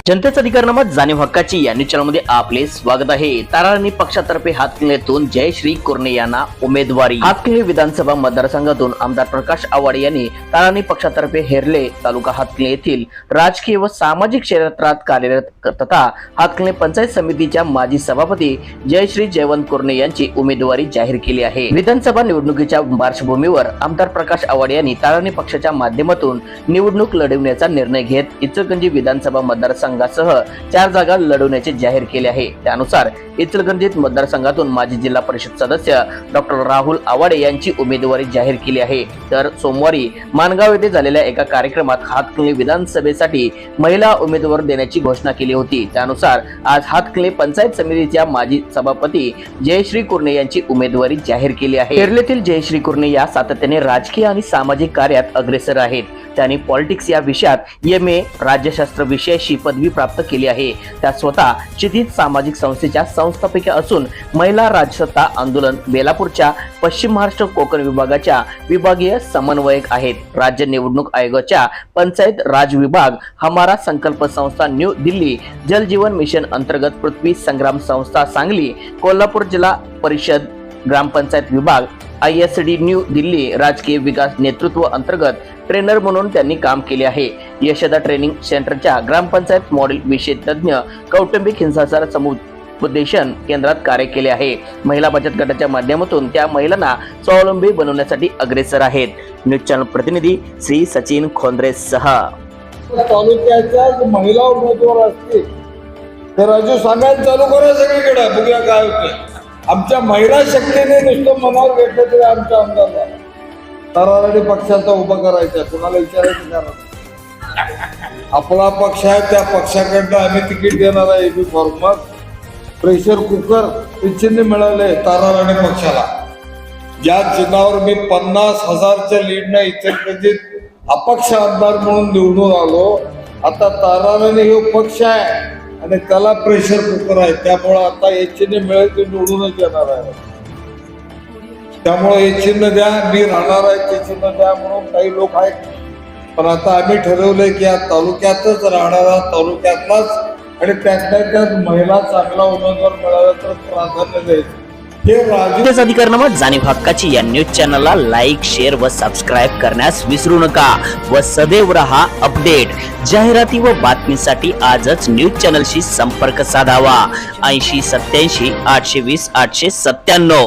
जनतेचा अधिकारनामा जाणीव हक्काची या न्यूज चॅनलमध्ये आपले स्वागत आहे। ताराराणी पक्षातर्फे हातकणंगलेतून जयश्री कुरणे यांना उमेदवारी। हातकणंगले विधानसभा मतदारसंघातून आमदार प्रकाश आवाडे यांनी ताराराणी पक्षातर्फे हेरले तालुका हातकणंगले येथील राजकीय व सामाजिक क्षेत्रात कार्यरत तथा हातकणंगले पंचायत समितीच्या माजी सभापती जयश्री जयवंत कुरणे यांची उमेदवारी जाहीर केली आहे। विधानसभा निवडणुकीच्या पार्श्वभूमीवर आमदार प्रकाश आवाडे यांनी ताराराणी पक्षाच्या माध्यमातून निवडणूक लढवण्याचा निर्णय घेत इचलकरंजी विधानसभा मतदारसंघ सह 4 जागा लढवण्याचे जाहीर केले आहे। त्यानुसार इचलकरंजी मतदारसंघातून माजी जिल्हा परिषद सदस्य डॉक्टर राहुल आवाडे यांची उमेदवारी जाहीर केली आहे। तर सोमवारी मानगाव येथे झालेल्या एका कार्यक्रमात हातकणंगले विधानसभेसाठी महिला उमेदवार देण्याची घोषणा केली होती। त्यानुसार आज हातकणंगले पंचायत समितीच्या माजी सभापती जयश्री कुरणे यांची उमेदवारी जाहीर केली आहे। केरळातील जयश्री कुरणे या सातत्याने राजकीय आणि सामाजिक कार्यात अग्रेसर आहेत। त्यांनी पॉलिटिक्स या विषयात MA राज्यशास्त्र विषयाची पदवी प्राप्त केली आहे। त्या स्वतः क्षितिज सामाजिक संस्थेच्या संस्थापिका असून महिला राजसत्ता आंदोलन बेलापूरच्या पश्चिम महाराष्ट्र कोकण विभागाच्या विभागीय समन्वयक आहेत। राज्य निवडणूक आयोगाच्या पंचायत राज विभाग हमारा संकल्प संस्था न्यू दिल्ली, जल जीवन मिशन अंतर्गत पृथ्वी संग्राम संस्था सांगली, कोल्हापूर जिल्हा परिषद ग्रामपंचायत विभाग ISD न्यू दिल्ली राजकीय विकास नेतृत्व अंतर्गत ट्रेनर म्हणून त्यांनी काम केले आहे। यशदा ट्रेनिंग सेंटरच्या ग्रामपंचायत मॉडेल विषय तज्ञ कौटुंबिक हिंसाचार समुपदेशन केंद्रात कार्य केले आहे। महिला बचत गटाच्या माध्यमातून त्या महिलांना स्वावलंबी बनवण्यासाठी अग्रेसर आहेत। न्यूज चॅनल प्रतिनिधी श्री सचिन खोंद्रे सह तालुक्याच्या महिला उमेदवार असतील तर राजू सांगायला चालू करा सगळीकडे, बघूया काय होते। आमच्या महिला शक्तीने नुसतं मनावर घेतलं तरी आमच्या आमदारला ताराराणी पक्षाचा उभा करायचा, कुणाला विचारायचं कारण आपला पक्ष आहे, त्या पक्षाकडनं आम्ही तिकीट देणार आहे। एबी फॉर्मर प्रेशर कुकर हे चिन्ह मिळाले ताराराणी पक्षाला। ज्या चिन्हावर मी 50,000च्या लीडनं इचलकरंजीत अपक्ष आमदार म्हणून निवडून आलो, आता ताराराणी हे पक्ष आहे आणि त्याला प्रेशर कुकर आहे, त्यामुळे आता हे चिन्ह मिळेल ते निवडूनच येणार आहे। त्यामुळे हे चिन्ह द्या, मी राहणार आहे ते चिन्ह द्या म्हणून काही लोक आहेत। पण आता आम्ही ठरवलंय की या तालुक्यातच राहणारा, तालुक्यातलाच आणि त्यात महिला चांगला उमेदवार मिळाला तर प्राधान्य द्यायचं। जनतेचा अधिकारनामा जाणीव हक्काची या न्यूज चॅनलला लाईक, शेअर व सबस्क्राईब करण्यास विसरू नका व सदैव रहा अपडेट। जाहिराती व बातमीसाठी आजच न्यूज चॅनलशी संपर्क साधावा। 80 87 820 897।